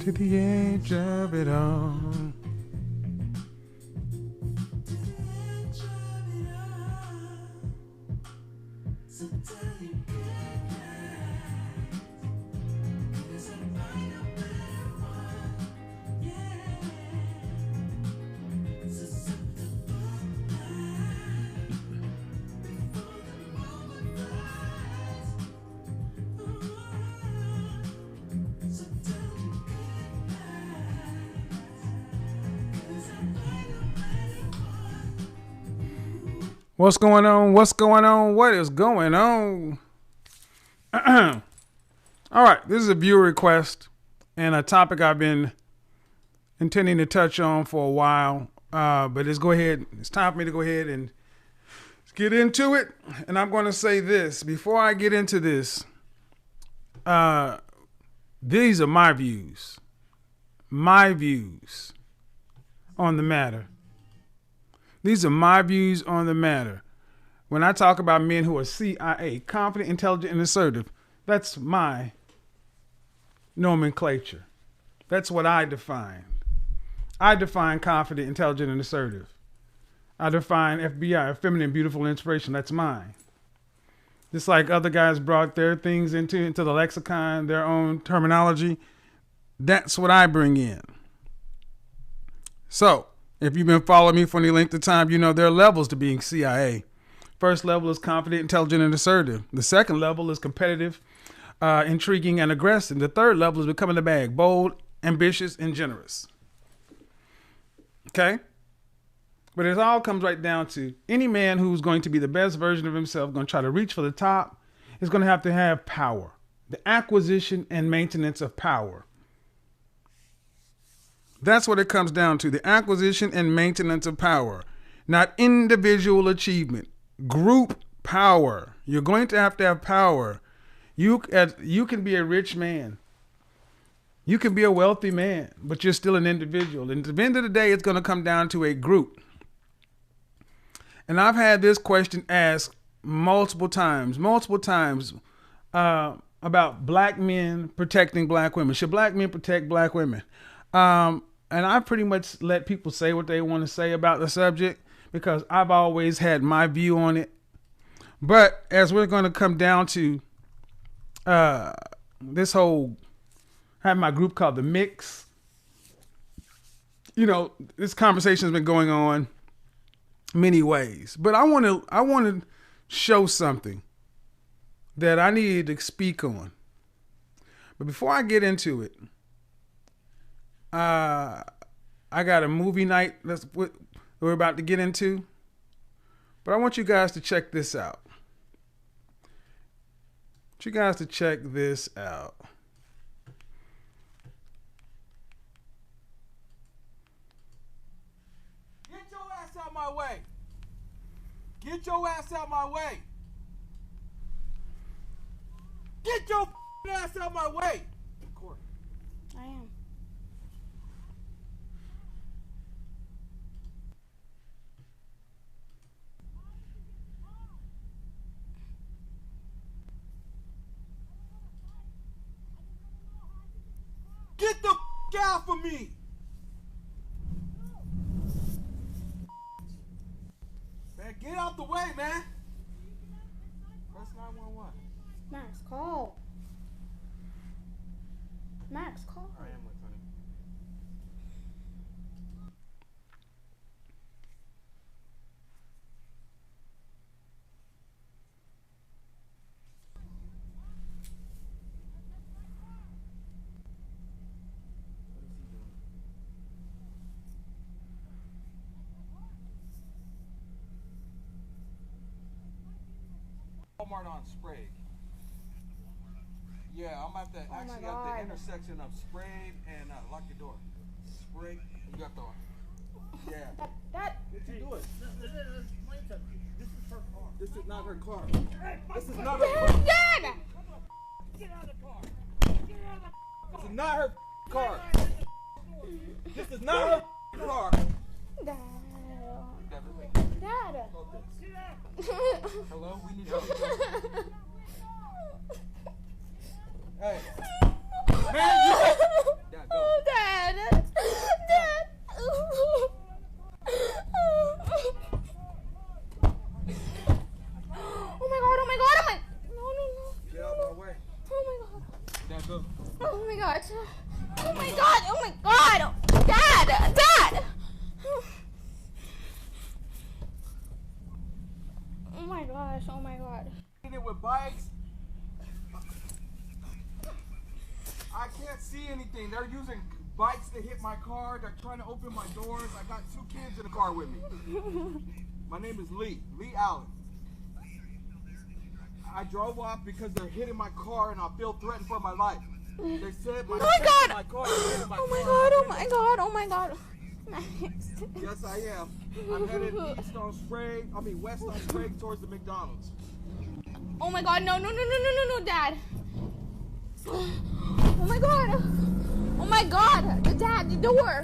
To the edge of it all. What's going on? What's going on? What is going on? All right, this is a viewer request and a topic I've been intending to touch on for a while. But let's go ahead. It's time for me to go ahead and get into it. And I'm going to say this before I get into this. These are my views on the matter. These are my views on the matter. When I talk about men who are CIA, confident, intelligent, and assertive, that's my nomenclature. That's what I define. I define confident, intelligent, and assertive. I define FBI, feminine, beautiful, and inspiration. That's mine. Just like other guys brought their things into the lexicon, their own terminology, that's what I bring in. So, if you've been following me for any length of time, you know there are levels to being CIA. First level is confident, intelligent, and assertive. The second level is competitive, intriguing, and aggressive. The third level is becoming the bag, bold, ambitious, and generous. Okay? But it all comes right down to any man who's going to be the best version of himself, going to try to reach for the top, is going to have power. The acquisition and maintenance of power. That's what it comes down to, the acquisition and maintenance of power, not individual achievement, group power. You're going to have power You can be a rich man. You can be a wealthy man, but you're still an individual. And at the end of the day, it's going to come down to a group. And I've had this question asked multiple times, about black men protecting black women. Should black men protect black women? And I pretty much let people say what they want to say about the subject because I've always had my view on it. But as we're going to come down to this whole, I have my group called The Mix. You know, this conversation has been going on many ways, but I want to show something that I needed to speak on. But before I get into it, I got a movie night that's what we're about to get into. But I want you guys to check this out. Get your ass out my way. Get your ass out my way. Get your ass out my way. Court. I am. Get the out from me. Man, get out the way, man. Press 911. Max, call. Max, call. I am listening. Walmart on Sprague. Yeah, I'm at the actually at the intersection of Sprague and lock your door. Sprague, you got the yeah. That. What you doing? This is her car. This is not her car. This is not her car. Dad! Get out of the car. Get out of the car. This is not her car. This is not her car. Dad. Dad. Hello, we need help. Hey. Man, you Dad, go. Oh, Dad. Dad. Oh my god, oh my god, oh my. No, no, no. Get out of my way. Oh my god. Dad, go. Oh my god. Oh my god, oh my god. Dad, Dad. Oh my gosh, oh my god. It with bikes. I can't see anything. They're using bikes to hit my car. They're trying to open my doors. I got 2 kids in the car with me. My name is Lee Allen. I drove off because they're hitting my car and I feel threatened for my life. They said my god. My car, Oh my god, oh my god, oh my god. Yes, I am. I'm headed west on Sprague towards the McDonald's. Oh my god, no, Dad. Oh my god. Oh my god. Dad, the door.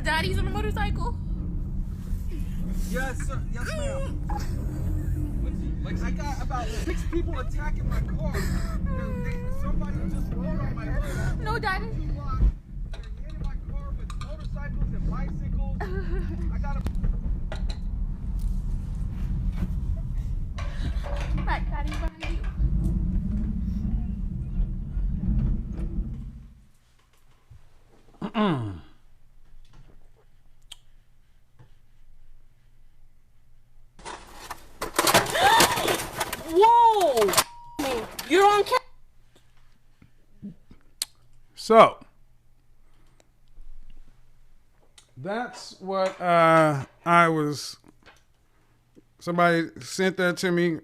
Daddy's on a motorcycle. Yes, sir. Yes, ma'am. Like I got about 6 people attacking my car. Somebody just rolled on my hood. No, Dad. They're hitting my car with motorcycles and bicycles. I got a Right, Daddy's behind you. Whoa! You're on camera. So that's what somebody sent that to me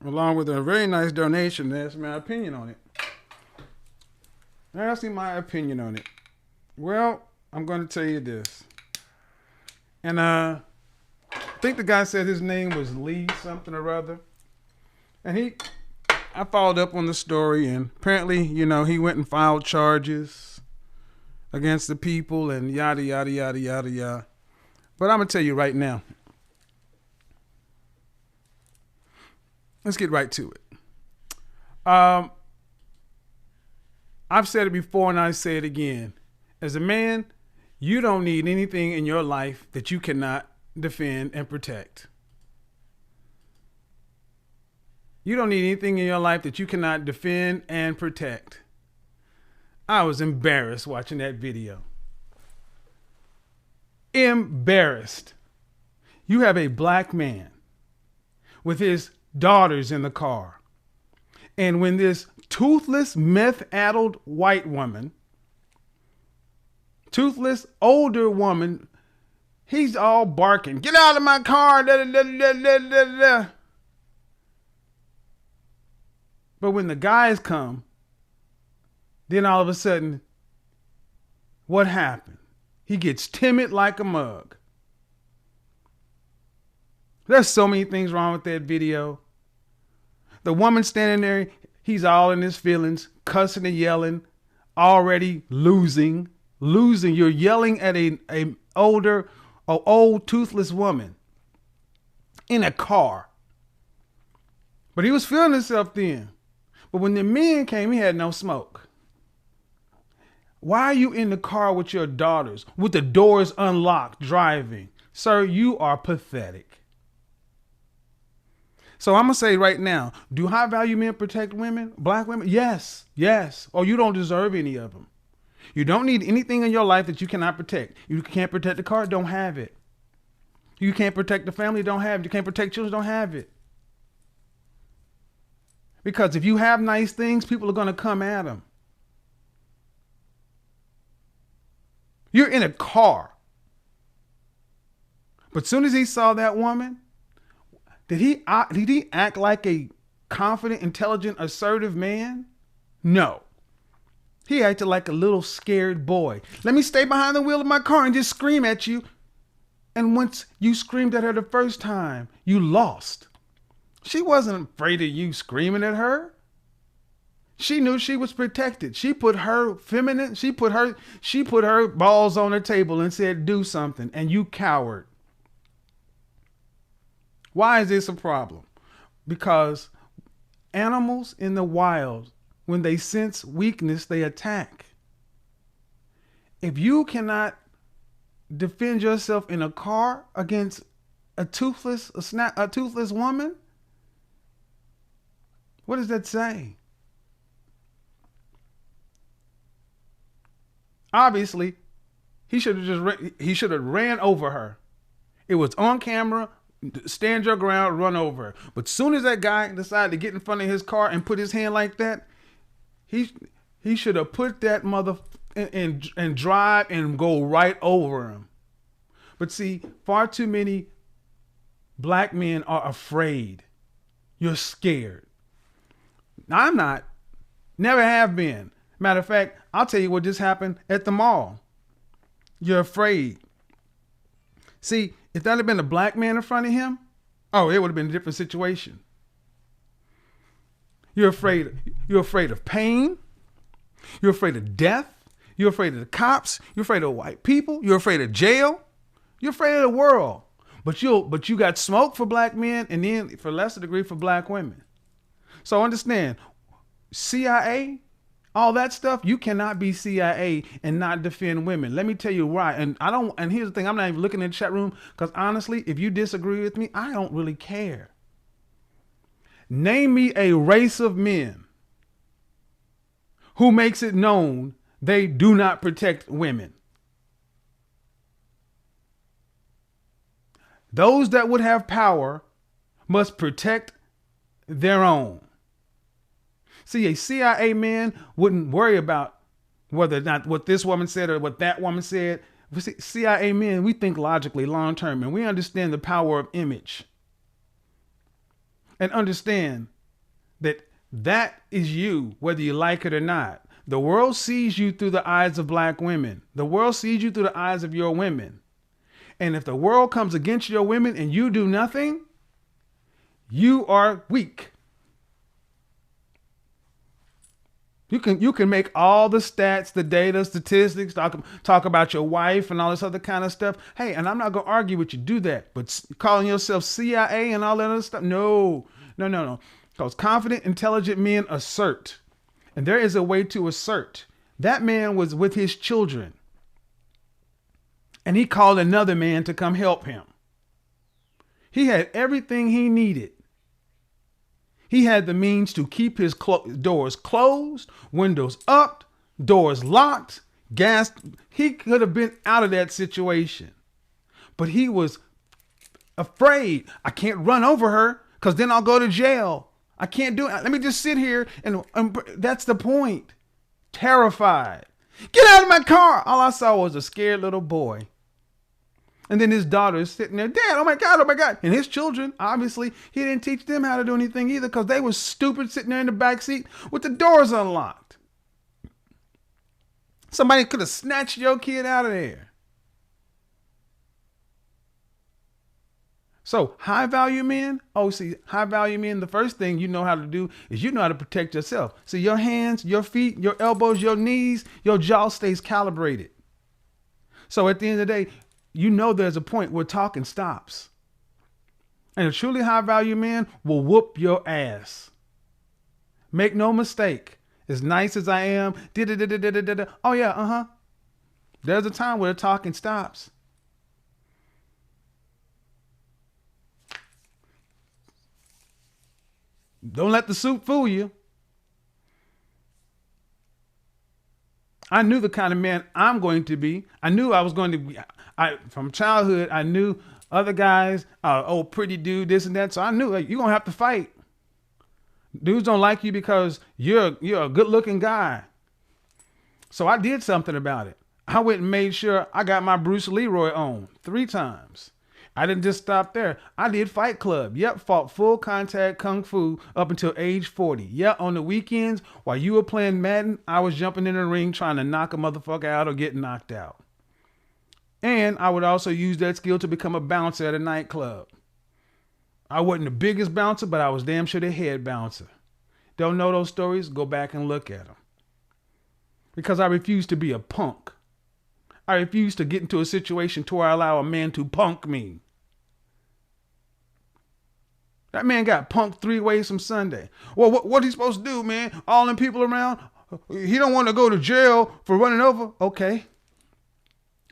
along with a very nice donation. That's my opinion on it. Asking my opinion on it. Well, I'm going to tell you this. And I think the guy said his name was Lee something or other. And I followed up on the story, and apparently, he went and filed charges against the people and yada, yada, yada, yada, yada. But I'm going to tell you right now. Let's get right to it. I've said it before and I say it again. As a man, you don't need anything in your life that you cannot defend and protect. You don't need anything in your life that you cannot defend and protect. I was embarrassed watching that video. Embarrassed. You have a black man with his daughters in the car. And when this toothless, meth-addled white woman, toothless, older woman, he's all barking, "Get out of my car!" Da, da, da, da, da, da, da. But when the guys come, then all of a sudden, what happened? He gets timid like a mug. There's so many things wrong with that video. The woman standing there, he's all in his feelings, cussing and yelling, already losing. You're yelling at a old toothless woman in a car. But he was feeling himself then. But when the men came, he had no smoke. Why are you in the car with your daughters, with the doors unlocked, driving? Sir, you are pathetic. So I'm going to say right now, do high value men protect women, black women? Yes. Or you don't deserve any of them. You don't need anything in your life that you cannot protect. You can't protect the car, don't have it. You can't protect the family, don't have it. You can't protect children, don't have it. Because if you have nice things, people are going to come at them. You're in a car. But as soon as he saw that woman, did he act like a confident, intelligent, assertive man? No. He acted like a little scared boy. Let me stay behind the wheel of my car and just scream at you. And once you screamed at her the first time, you lost. She wasn't afraid of you screaming at her. She knew she was protected. She put her balls on the table and said, "Do something," and you cowered. Why is this a problem? Because animals in the wild, when they sense weakness, they attack. If you cannot defend yourself in a car against a toothless woman, what does that say? Obviously, he should have ran over her. It was on camera. Stand your ground, run over her. But soon as that guy decided to get in front of his car and put his hand like that, he should have put that mother and drive and go right over him. But see, far too many black men are afraid. You're scared. Now, I'm not. Never have been. Matter of fact, I'll tell you what just happened at the mall. You're afraid. See, if that had been a black man in front of him, it would have been a different situation. You're afraid. You're afraid of pain. You're afraid of death. You're afraid of the cops. You're afraid of white people. You're afraid of jail. You're afraid of the world. But you got smoke for black men, and then for lesser degree for black women. So understand, CIA, all that stuff, you cannot be CIA and not defend women. Let me tell you why. And here's the thing, I'm not even looking in the chat room because honestly, if you disagree with me, I don't really care. Name me a race of men who makes it known they do not protect women. Those that would have power must protect their own. See, a CIA man wouldn't worry about whether or not what this woman said or what that woman said. CIA men, we think logically long term, and we understand the power of image. And understand that is you, whether you like it or not. The world sees you through the eyes of black women. The world sees you through the eyes of your women. And if the world comes against your women and you do nothing, you are weak. You can make all the stats, the data, statistics, talk about your wife and all this other kind of stuff. Hey, and I'm not gonna argue with you. Do that, but calling yourself CIA and all that other stuff, no. Because confident, intelligent men assert, and there is a way to assert. That man was with his children, and he called another man to come help him. He had everything he needed. He had the means to keep his doors closed, windows up, doors locked, gas. He could have been out of that situation. But he was afraid. I can't run over her because then I'll go to jail. I can't do it. Let me just sit here. And that's the point. Terrified. Get out of my car. All I saw was a scared little boy. And then his daughter is sitting there, Dad, oh my God, oh my God. And his children, obviously, he didn't teach them how to do anything either because they were stupid sitting there in the back seat with the doors unlocked. Somebody could have snatched your kid out of there. So high value men, high value men, the first thing you know how to do is you know how to protect yourself. So your hands, your feet, your elbows, your knees, your jaw stays calibrated. So at the end of the day, you know there's a point where talking stops. And a truly high value man will whoop your ass. Make no mistake. As nice as I am, oh yeah, there's a time where the talking stops. Don't let the soup fool you. I knew the kind of man I'm going to be. I knew I was going to be. From childhood, I knew other guys, pretty dude, this and that. So I knew you're going to have to fight. Dudes don't like you because you're a good looking guy. So I did something about it. I went and made sure I got my Bruce Leroy on 3 times. I didn't just stop there. I did Fight Club. Yep, fought full contact kung fu up until age 40. Yep, on the weekends, while you were playing Madden, I was jumping in the ring trying to knock a motherfucker out or get knocked out. And I would also use that skill to become a bouncer at a nightclub. I wasn't the biggest bouncer, but I was damn sure the head bouncer. Don't know those stories? Go back and look at them. Because I refuse to be a punk. I refuse to get into a situation to where I allow a man to punk me. That man got punked 3 ways from Sunday. Well, what he supposed to do, man? All them people around? He don't want to go to jail for running over? Okay.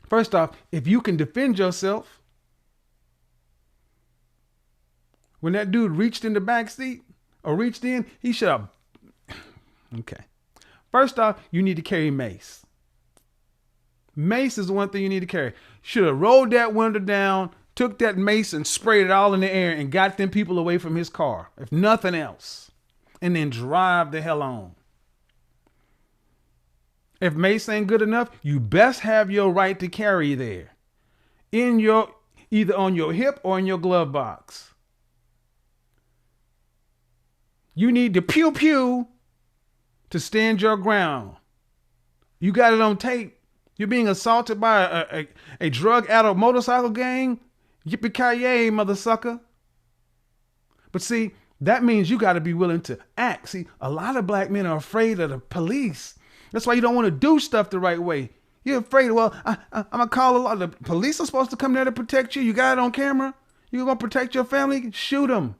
First off, if you can defend yourself, when that dude reached in the back seat or reached in, he should have. Okay. First off, you need to carry mace. Mace is the one thing you need to carry. Should have rolled that window down, took that mace and sprayed it all in the air and got them people away from his car, if nothing else, and then drive the hell on. If mace ain't good enough, you best have your right to carry there. Either on your hip or in your glove box. You need to pew pew to stand your ground. You got it on tape. You're being assaulted by a drug-addled motorcycle gang. Yippee-ki-yay, mother sucker. But see, that means you got to be willing to act. See, a lot of black men are afraid of the police. That's why you don't want to do stuff the right way. You're afraid, well, I'm going to call a law. The police are supposed to come there to protect you. You got it on camera. You're going to protect your family? Shoot them.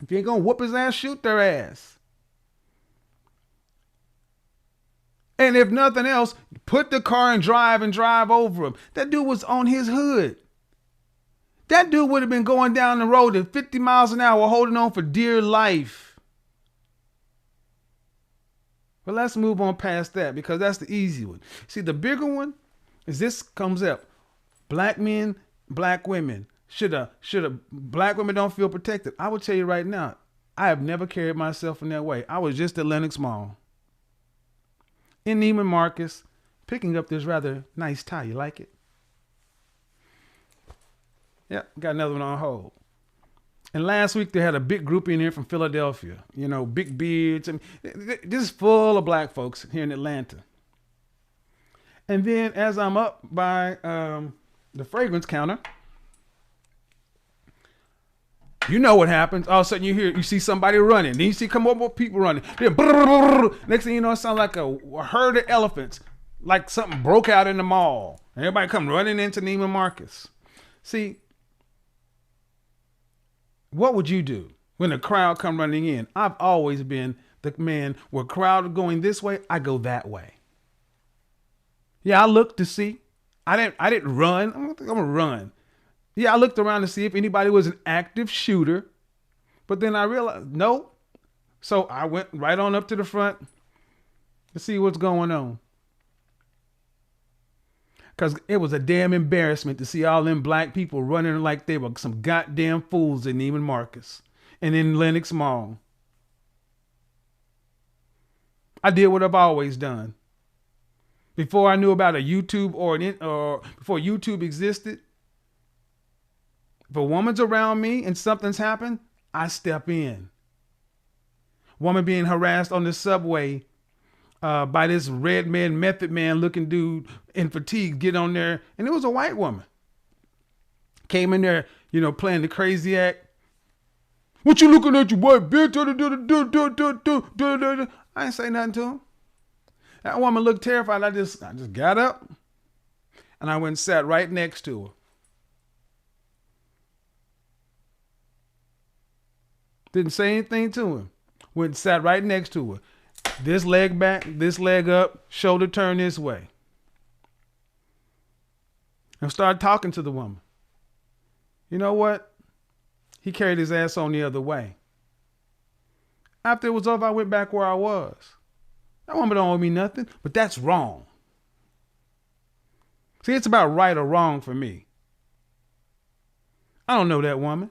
If you ain't going to whoop his ass, shoot their ass. And if nothing else, put the car and drive over him. That dude was on his hood. That dude would have been going down the road at 50 miles an hour holding on for dear life. But let's move on past that because that's the easy one. See, the bigger one is this comes up. Black men, black women. Should black women don't feel protected? I will tell you right now, I have never carried myself in that way. I was just at Lenox Mall. In Neiman Marcus, picking up this rather nice tie. You like it? Yep, got another one on hold. And last week they had a big group in here from Philadelphia. You know, big beards. And this is full of black folks here in Atlanta. And then as I'm up by the fragrance counter, You know what happens. All of a sudden you see somebody running. Then you see come up more people running. Then brrr, next thing you know, it sounds like a herd of elephants. Like something broke out in the mall. And everybody come running into Neiman Marcus. See, what would you do when the crowd come running in? I've always been the man where crowd are going this way, I go that way. Yeah, I looked to see. I didn't run. I'm gonna run. Yeah, I looked around to see if anybody was an active shooter, but then I realized no. So I went right on up to the front to see what's going on. Because it was a damn embarrassment to see all them black people running like they were some goddamn fools in Neiman Marcus and in Lenox Mall. I did what I've always done. Before I knew about a YouTube or before YouTube existed, if a woman's around me and something's happened, I step in. Woman being harassed on the subway by this red man, method man looking dude in fatigue, get on there. And it was a white woman. Came in there, playing the crazy act. What you looking at, you white bitch? I ain't say nothing to him. That woman looked terrified. I just got up and I went and sat right next to her. Didn't say anything to him. Went and sat right next to her. This leg back, this leg up, shoulder turned this way. And started talking to the woman. You know what? He carried his ass on the other way. After it was over, I went back where I was. That woman don't owe me nothing, but that's wrong. See, it's about right or wrong for me. I don't know that woman.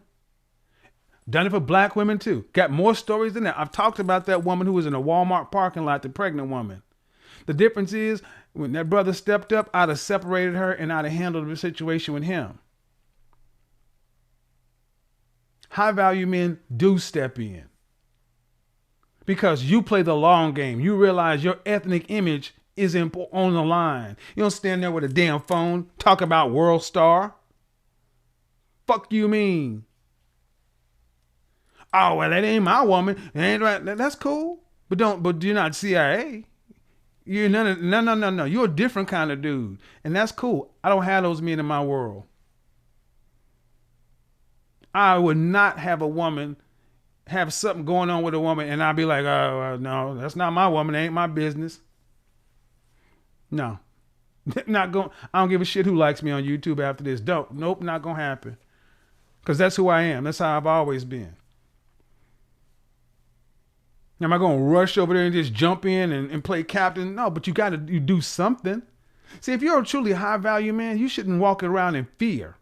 Done it for black women too. Got more stories than that. I've talked about that woman who was in a Walmart parking lot, the pregnant woman. The difference is when that brother stepped up, I'd have separated her and I'd have handled the situation with him. High value men do step in. Because you play the long game. You realize your ethnic image is on the line. You don't stand there with a damn phone, talk about World Star. Fuck you mean? Oh, well, that ain't my woman. It ain't right. That's cool. But you're not CIA. You're no. You're a different kind of dude. And that's cool. I don't have those men in my world. I would not have a woman have something going on with a woman and I'd be like, oh, no, that's not my woman. It ain't my business. No. Not going. I don't give a shit who likes me on YouTube after this. Nope, not going to happen. Because that's who I am. That's how I've always been. Am I going to rush over there and just jump in and play captain? No, but you do something. See, if you're a truly high value man, you shouldn't walk around in fear.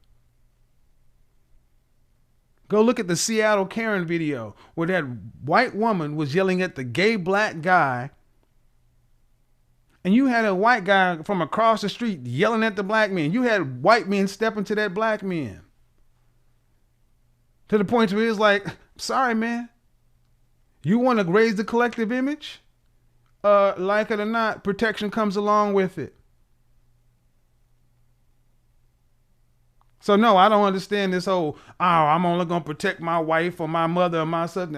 Go look at the Seattle Karen video where that white woman was yelling at the gay black guy. And you had a white guy from across the street yelling at the black man. You had white men stepping to that black man. To the point where it's like, sorry, man. You want to raise the collective image? Like it or not, protection comes along with it. So no, I don't understand this whole, I'm only going to protect my wife or my mother or my son.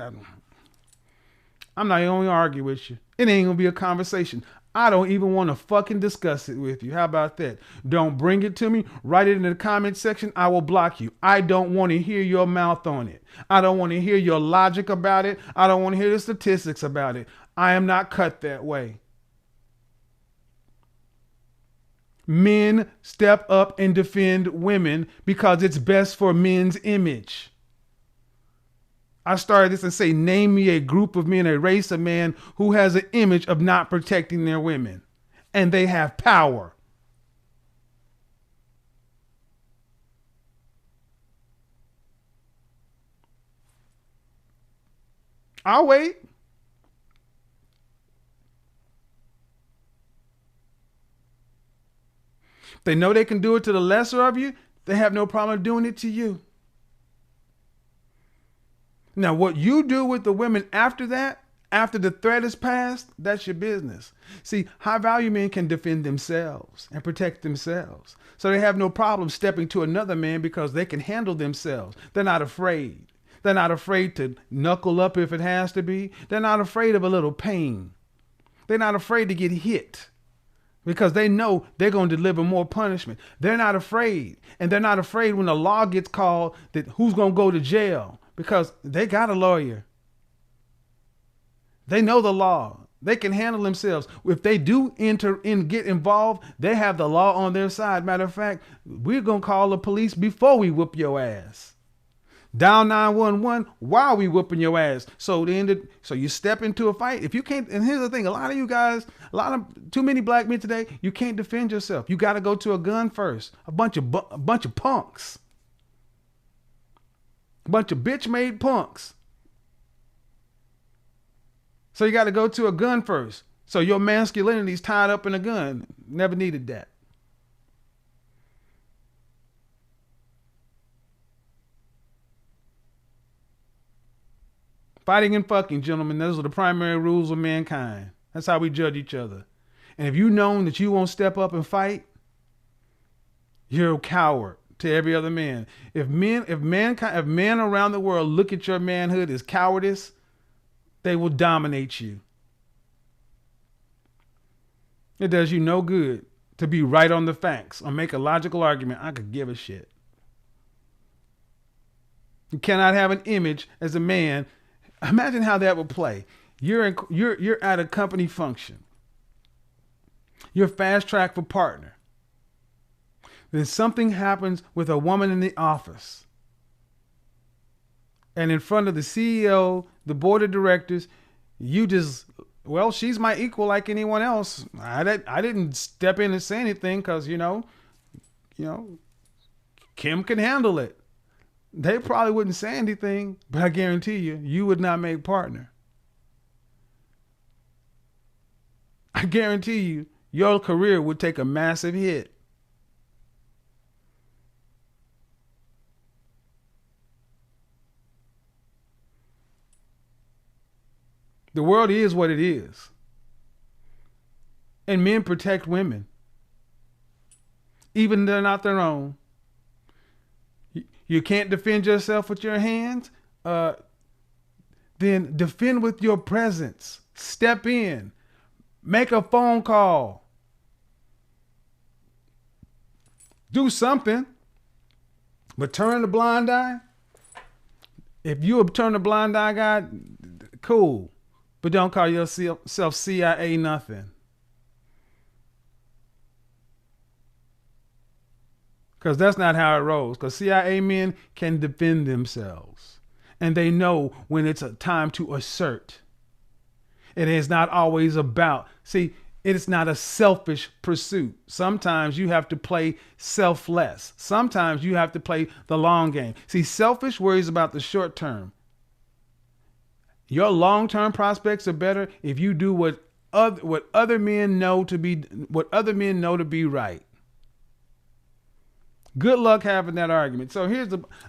I'm not even going to argue with you. It ain't going to be a conversation. I don't even want to fucking discuss it with you. How about that? Don't bring it to me. Write it in the comment section. I will block you. I don't want to hear your mouth on it. I don't want to hear your logic about it. I don't want to hear the statistics about it. I am not cut that way. Men step up and defend women because it's best for men's image. I started this and say, name me a group of men, a race of men who has an image of not protecting their women. And they have power. I'll wait. They know they can do it to the lesser of you. They have no problem doing it to you. Now, what you do with the women after that, after the threat is passed, that's your business. See, high value men can defend themselves and protect themselves. So they have no problem stepping to another man because they can handle themselves. They're not afraid. They're not afraid to knuckle up if it has to be. They're not afraid of a little pain. They're not afraid to get hit because they know they're going to deliver more punishment. They're not afraid. And they're not afraid when the law gets called that who's going to go to jail because they got a lawyer. They know the law. They can handle themselves. If they do enter and get involved, they have the law on their side. Matter of fact, we're going to call the police before we whoop your ass. Dial 911 while we whooping your ass. So you step into a fight. If you can't, and here's the thing, a lot of you guys, too many black men today, you can't defend yourself. You got to go to a gun first. A bunch of punks. A bunch of bitch-made punks. So you got to go to a gun first. So your masculinity is tied up in a gun. Never needed that. Fighting and fucking, gentlemen, those are the primary rules of mankind. That's how we judge each other. And if you know that you won't step up and fight, you're a coward to every other man. If men around the world look at your manhood as cowardice, they will dominate you. It does you no good to be right on the facts or make a logical argument. I could give a shit. You cannot have an image as a man. Imagine how that would play. You're at a company function. You're fast track for partner. Then something happens with a woman in the office. And in front of the CEO, the board of directors, you just, well, she's my equal like anyone else. I didn't step in and say anything because, Kim can handle it. They probably wouldn't say anything, but I guarantee you would not make partner. I guarantee you, your career would take a massive hit. The world is what it is. And men protect women. Even if they're not their own. You can't defend yourself with your hands? Then defend with your presence. Step in. Make a phone call. Do something. But turn the blind eye? If you turn the blind eye guy, cool. But don't call yourself CIA nothing. Because that's not how it rolls. Because CIA men can defend themselves. And they know when it's a time to assert. It is not always about, it is not a selfish pursuit. Sometimes you have to play selfless. Sometimes you have to play the long game. Selfish worries about the short term. Your long-term prospects are better if you do what other men know to be right. Good luck having that argument. So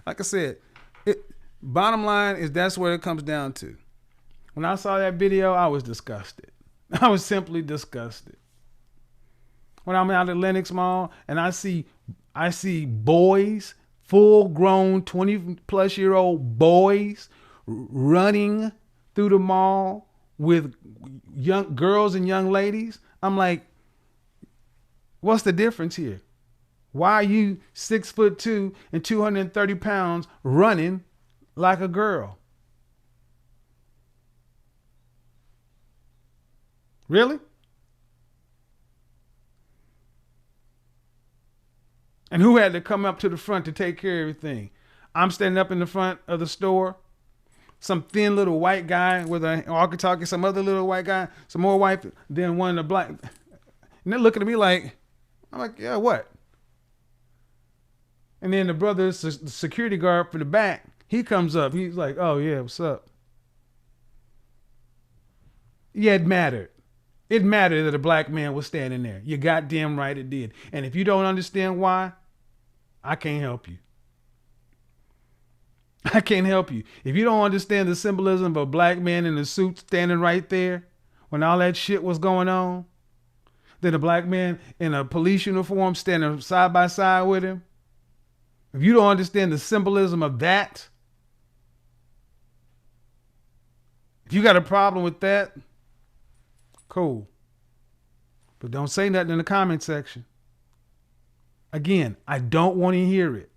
like I said, bottom line is that's what it comes down to. When I saw that video, I was disgusted. I was simply disgusted. When I'm out at Lenox Mall and I see boys, full-grown 20-plus-year-old boys running through the mall with young girls and young ladies, I'm like, what's the difference here? Why are you 6'2" and 230 pounds running like a girl? Really? And who had to come up to the front to take care of everything? I'm standing up in the front of the store. Some thin little white guy with a walkie-talkie, some other little white guy, some more white than one of the black. And they're looking at me like, I'm like, yeah, what? And then the brother, the security guard for the back, he comes up. He's like, oh, yeah, what's up? Yeah, it mattered. It mattered that a black man was standing there. You goddamn right it did. And if you don't understand why, I can't help you. I can't help you. If you don't understand the symbolism of a black man in a suit standing right there when all that shit was going on, then a black man in a police uniform standing side by side with him, if you don't understand the symbolism of that, If you got a problem with that, cool. But don't say nothing in the comment section. Again, I don't want to hear it.